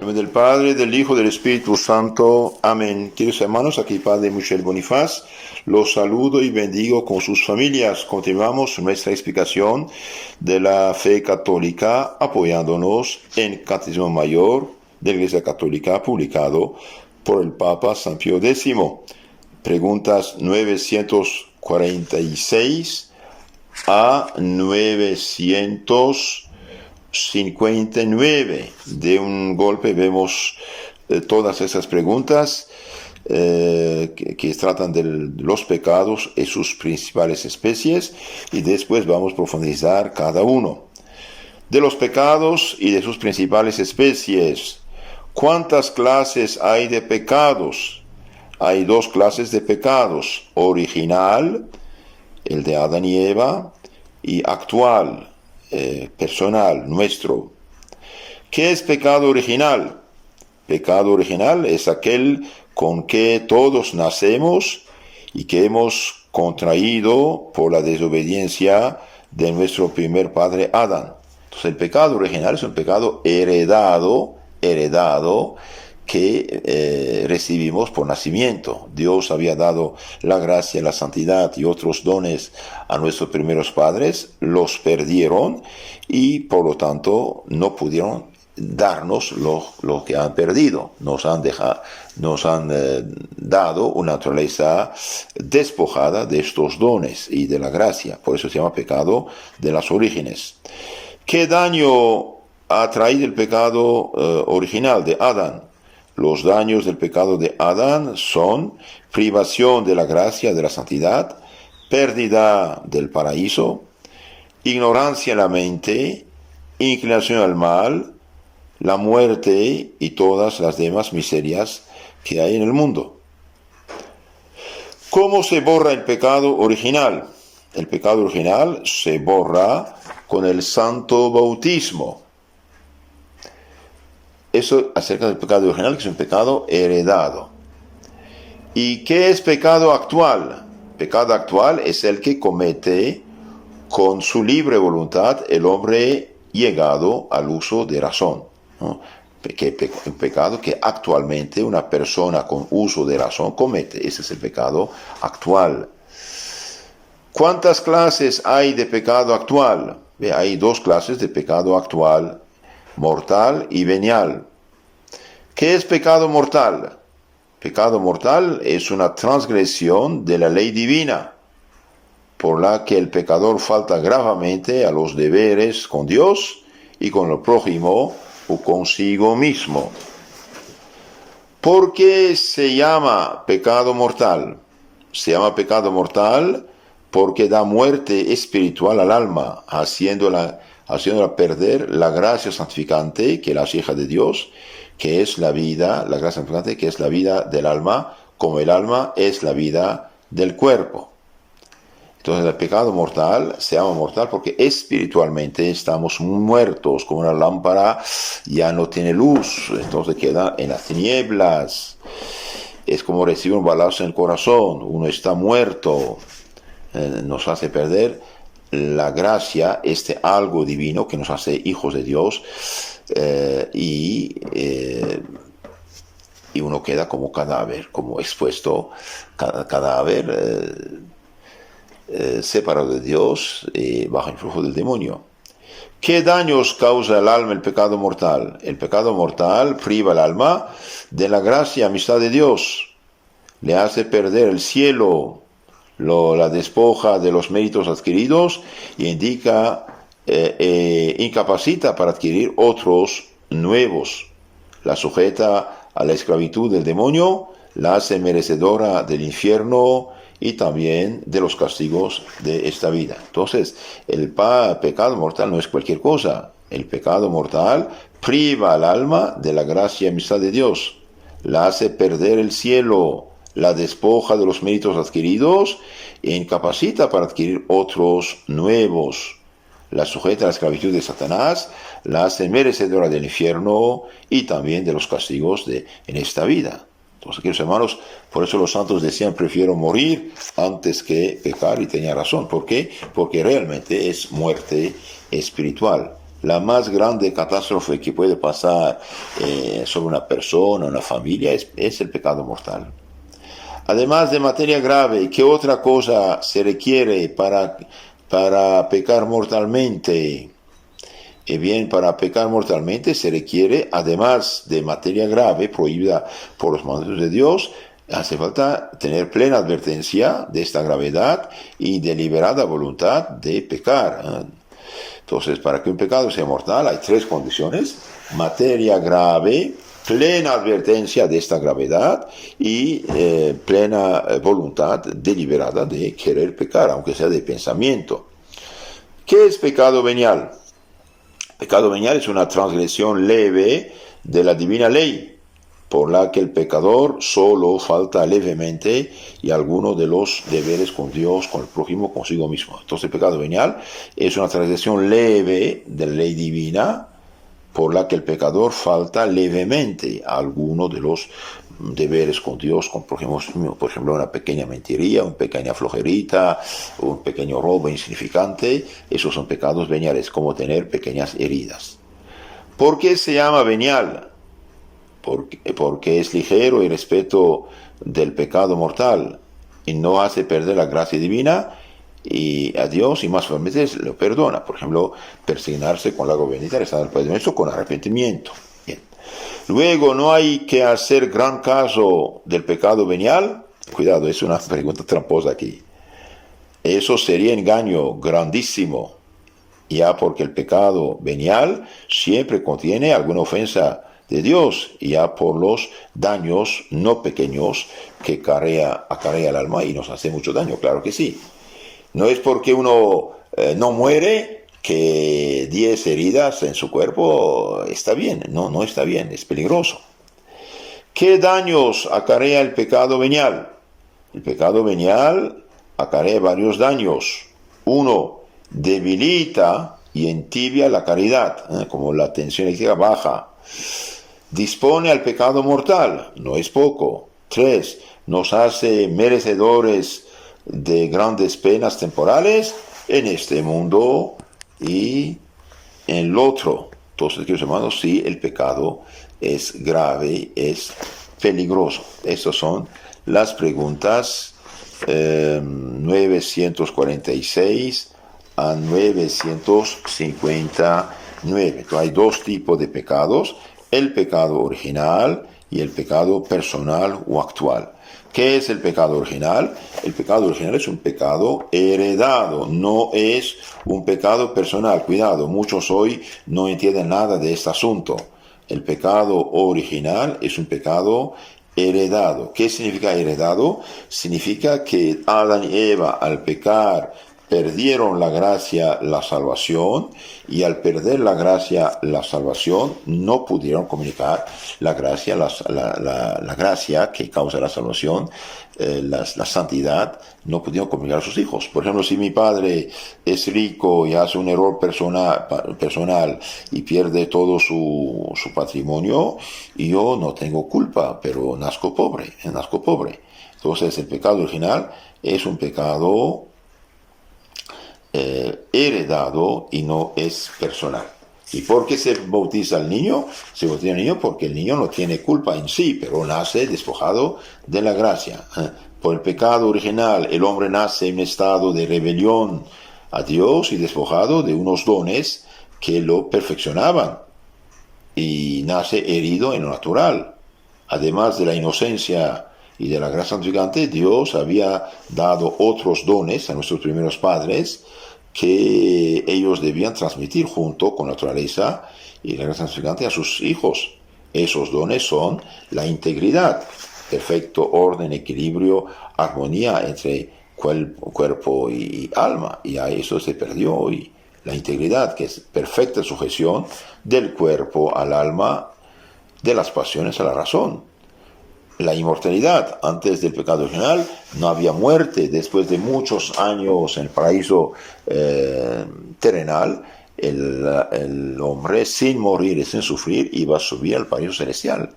En nombre del Padre, del Hijo, del Espíritu Santo. Amén. Queridos hermanos, aquí Padre Michel Bonifaz, los saludo y bendigo con sus familias. Continuamos nuestra explicación de la fe católica apoyándonos en Catecismo Mayor de la Iglesia Católica publicado por el Papa San Pío X. Preguntas 946 a 959. De un golpe vemos todas esas preguntas que tratan de los pecados y sus principales especies, y después vamos a profundizar cada uno. De los pecados y de sus principales especies. ¿Cuántas clases hay de pecados? Hay dos clases de pecados: original, el de Adán y Eva, y actual, personal, nuestro. ¿Qué es pecado original? Pecado original es aquel con que todos nacemos y que hemos contraído por la desobediencia de nuestro primer padre Adán. Entonces el pecado original es un pecado heredado que recibimos por nacimiento. Dios había dado la gracia, la santidad y otros dones a nuestros primeros padres, los perdieron y por lo tanto no pudieron darnos lo que han perdido. Nos han dado una naturaleza despojada de estos dones y de la gracia. Por eso se llama pecado de las orígenes. ¿Qué daño ha traído el pecado original de Adán? Los daños del pecado de Adán son privación de la gracia, de la santidad, pérdida del paraíso, ignorancia en la mente, inclinación al mal, la muerte y todas las demás miserias que hay en el mundo. ¿Cómo se borra el pecado original? El pecado original se borra con el santo bautismo. Eso acerca del pecado original, que es un pecado heredado. ¿Y qué es pecado actual? Pecado actual es el que comete con su libre voluntad el hombre llegado al uso de razón, ¿no? Un pecado que actualmente una persona con uso de razón comete. Ese es el pecado actual. ¿Cuántas clases hay de pecado actual? Hay dos clases de pecado actual: mortal y venial. ¿Qué es pecado mortal? Pecado mortal es una transgresión de la ley divina, por la que el pecador falta gravemente a los deberes con Dios y con el prójimo o consigo mismo. ¿Por qué se llama pecado mortal? Se llama pecado mortal porque da muerte espiritual al alma, haciéndola perder la gracia santificante, que es la hija de Dios, que es la vida, la gracia santificante, que es la vida del alma, como el alma es la vida del cuerpo. Entonces el pecado mortal se llama mortal porque espiritualmente estamos muertos, como una lámpara ya no tiene luz, entonces queda en las tinieblas. Es como recibir un balazo en el corazón, uno está muerto. Nos hace perder la gracia, algo divino que nos hace hijos de Dios, y uno queda como cadáver, como expuesto, cadáver, separado de Dios y bajo el influjo del demonio. ¿Qué daños causa al alma el pecado mortal? El pecado mortal priva al alma de la gracia y amistad de Dios, le hace perder el cielo, la despoja de los méritos adquiridos y incapacita para adquirir otros nuevos. La sujeta a la esclavitud del demonio, la hace merecedora del infierno y también de los castigos de esta vida. Entonces, el pecado mortal no es cualquier cosa. El pecado mortal priva al alma de la gracia y amistad de Dios, la hace perder el cielo, la despoja de los méritos adquiridos e incapacita para adquirir otros nuevos. La sujeta a la esclavitud de Satanás, la hace merecedora del infierno y también de los castigos en esta vida. Entonces, queridos hermanos, por eso los santos decían: prefiero morir antes que pecar, y tenía razón. ¿Por qué? Porque realmente es muerte espiritual. la más grande catástrofe que puede pasar sobre una persona, una familia, es el pecado mortal. Además de materia grave, ¿qué otra cosa se requiere para pecar mortalmente? Bien, para pecar mortalmente se requiere, además de materia grave prohibida por los mandatos de Dios, hace falta tener plena advertencia de esta gravedad y deliberada voluntad de pecar. Entonces, para que un pecado sea mortal hay tres condiciones: materia grave, plena advertencia de esta gravedad y plena voluntad deliberada de querer pecar, aunque sea de pensamiento. ¿Qué es pecado venial? Pecado venial es una transgresión leve de la divina ley, por la que el pecador solo falta levemente y alguno de los deberes con Dios, con el prójimo, consigo mismo. Entonces el pecado venial es una transgresión leve de la ley divina, por la que el pecador falta levemente a alguno de los deberes con Dios, con por ejemplo una pequeña mentiría, una pequeña flojerita, un pequeño robo insignificante. Esos son pecados veniales, como tener pequeñas heridas. ¿Por qué se llama venial? Porque es ligero y respeto del pecado mortal y no hace perder la gracia divina y a Dios, y más fuertemente lo perdona. Por ejemplo, persignarse con la bendita, rezar al Padre Nuestro con arrepentimiento. Bien. Luego, no hay que hacer gran caso del pecado venial. Cuidado, es una pregunta tramposa aquí. Eso sería engaño grandísimo, ya porque el pecado venial siempre contiene alguna ofensa de Dios, ya por los daños no pequeños que acarrea el alma y nos hace mucho daño, claro que sí. No es porque uno no muere que 10 heridas en su cuerpo está bien. No está bien, es peligroso. ¿Qué daños acarrea el pecado venial? El pecado venial acarrea varios daños. Uno, debilita y entibia la caridad, como la tensión eléctrica baja. Dispone al pecado mortal, no es poco. 3, nos hace merecedores de grandes penas temporales en este mundo y en el otro. Entonces, queridos hermanos, sí, el pecado es grave, es peligroso. Estas son las preguntas 946 a 959. Entonces, hay dos tipos de pecados: el pecado original y el pecado personal o actual. ¿Qué es el pecado original? El pecado original es un pecado heredado, no es un pecado personal. Cuidado, muchos hoy no entienden nada de este asunto. El pecado original es un pecado heredado. ¿Qué significa heredado? Significa que Adán y Eva, al pecar, perdieron la gracia, la salvación, y al perder la gracia, la salvación, no pudieron comunicar la gracia, la gracia que causa la salvación, la santidad, no pudieron comunicar a sus hijos. Por ejemplo, si mi padre es rico y hace un error personal y pierde todo su patrimonio, yo no tengo culpa, pero nazco pobre. Entonces el pecado original es un pecado heredado y no es personal. ¿Y por qué se bautiza al niño? Se bautiza al niño porque el niño no tiene culpa en sí, pero nace despojado de la gracia. Por el pecado original, el hombre nace en un estado de rebelión a Dios y despojado de unos dones que lo perfeccionaban, y nace herido en lo natural. Además de la inocencia y de la gracia santificante, Dios había dado otros dones a nuestros primeros padres que ellos debían transmitir junto con la naturaleza y la gracia santificante a sus hijos. Esos dones son la integridad, perfecto orden, equilibrio, armonía entre cuerpo y alma, y a eso se perdió hoy. La integridad, que es perfecta sujeción del cuerpo al alma, de las pasiones a la razón. La inmortalidad, antes del pecado original no había muerte. Después de muchos años en el paraíso terrenal, el hombre, sin morir y sin sufrir, iba a subir al paraíso celestial.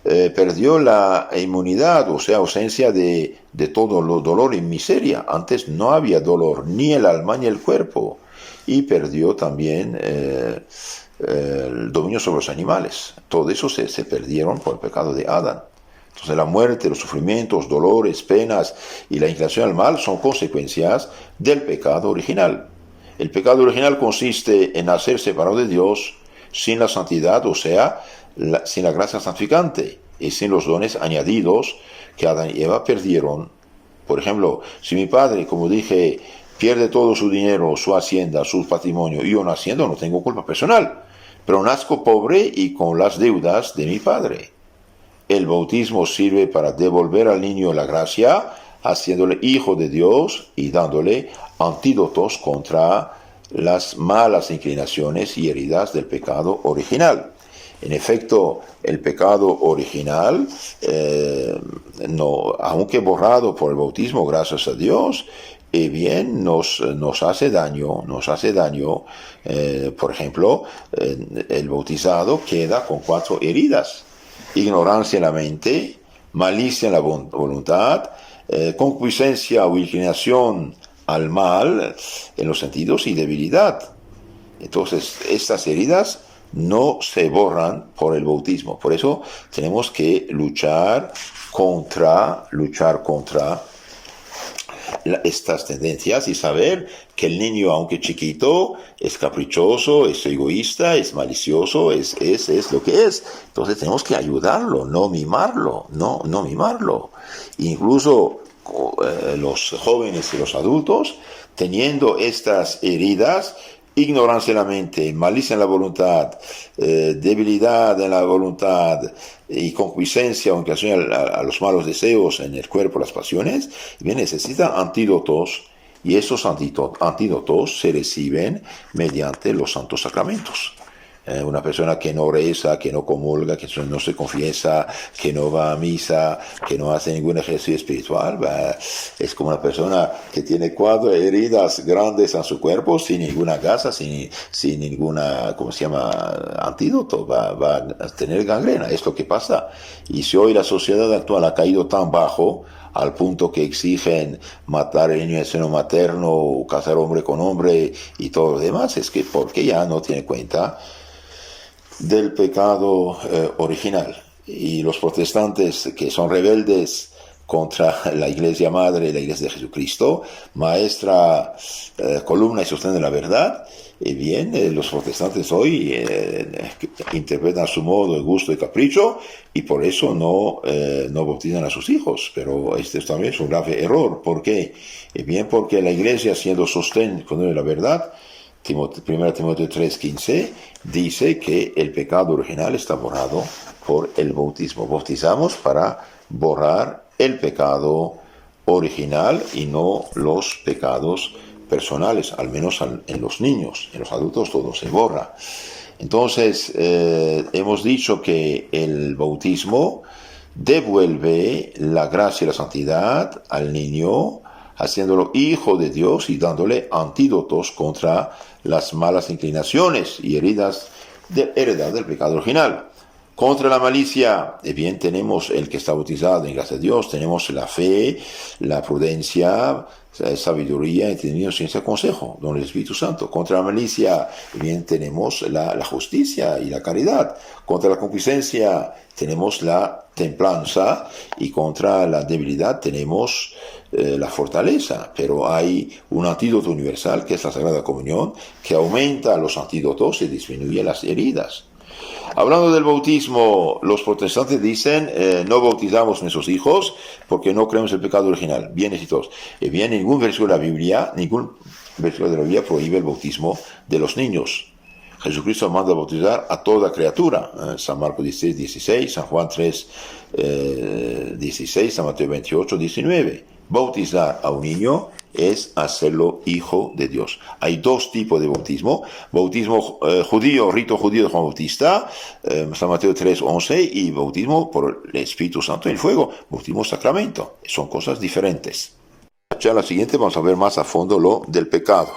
Perdió la inmunidad, o sea, ausencia de todo dolor y miseria. Antes no había dolor, ni el alma ni el cuerpo. y perdió también el dominio sobre los animales. Todo eso se perdieron por el pecado de Adán. Entonces la muerte, los sufrimientos, dolores, penas y la inclinación al mal son consecuencias del pecado original. El pecado original consiste en nacer separado de Dios, sin la santidad, o sea, sin la gracia santificante y sin los dones añadidos que Adán y Eva perdieron. Por ejemplo, si mi padre, como dije, pierde todo su dinero, su hacienda, su patrimonio, y yo naciendo no tengo culpa personal, pero nazco pobre y con las deudas de mi padre. El bautismo sirve para devolver al niño la gracia, haciéndole hijo de Dios y dándole antídotos contra las malas inclinaciones y heridas del pecado original. En efecto, el pecado original, aunque borrado por el bautismo, gracias a Dios, bien nos hace daño, por ejemplo, el bautizado queda con 4 heridas: ignorancia en la mente, malicia en la voluntad, concupiscencia o inclinación al mal en los sentidos y debilidad. Entonces, estas heridas no se borran por el bautismo. Por eso tenemos que luchar contra estas tendencias y saber que el niño, aunque chiquito, es caprichoso, es egoísta, es malicioso, es lo que es. Entonces tenemos que ayudarlo, no mimarlo. Incluso los jóvenes y los adultos, teniendo estas heridas, ignorancia en la mente, malicia en la voluntad, debilidad en la voluntad y concupiscencia o inclinación a los malos deseos en el cuerpo, las pasiones, bien, necesitan antídotos, y esos antídotos se reciben mediante los santos sacramentos. Una persona que no reza, que no comulga, que no se confiesa, que no va a misa, que no hace ningún ejercicio espiritual, es como una persona que tiene 4 heridas grandes en su cuerpo, sin ninguna gasa, sin ninguna, antídoto, va a tener gangrena. Es lo que pasa. Y si hoy la sociedad actual ha caído tan bajo, al punto que exigen matar el niño en el seno materno, casar hombre con hombre y todo lo demás, es que porque ya no tiene cuenta del pecado original. Y los protestantes, que son rebeldes contra la Iglesia Madre, la Iglesia de Jesucristo, maestra, columna y sostén de la verdad, los protestantes hoy interpretan a su modo, de gusto y capricho, y por eso no bautizan a sus hijos. Pero este también es un grave error. ¿Por qué? Porque la Iglesia, siendo sostén de la verdad, 1 Timoteo 3:15, dice que el pecado original está borrado por el bautismo. Bautizamos para borrar el pecado original y no los pecados personales, al menos en los niños. En los adultos todo se borra. Entonces, hemos dicho que el bautismo devuelve la gracia y la santidad al niño, haciéndolo hijo de Dios y dándole antídotos contra las malas inclinaciones y heridas heredad del pecado original. Contra la malicia, tenemos el que está bautizado en gracia de Dios, tenemos la fe, la prudencia, sabiduría, entendimiento, ciencia, consejo, don el Espíritu Santo. Contra la malicia, tenemos la justicia y la caridad. Contra la concupiscencia, tenemos la templanza, y contra la debilidad tenemos la fortaleza. Pero hay un antídoto universal, que es la Sagrada Comunión, que aumenta los antídotos y disminuye las heridas. Hablando del bautismo, los protestantes dicen no bautizamos a nuestros hijos porque no creemos el pecado original. Bien, necesitos. Ningún versículo de la Biblia prohíbe el bautismo de los niños. Jesucristo manda bautizar a toda criatura. San Marcos 16:16, San Juan 3:16, San Mateo 28:19. Bautizar a un niño es hacerlo hijo de Dios. Hay 2 tipos de bautismo: bautismo judío, rito judío de Juan Bautista, San Mateo 3:11, y bautismo por el Espíritu Santo en el fuego, bautismo sacramento. Son cosas diferentes. Ya la siguiente vamos a ver más a fondo lo del pecado.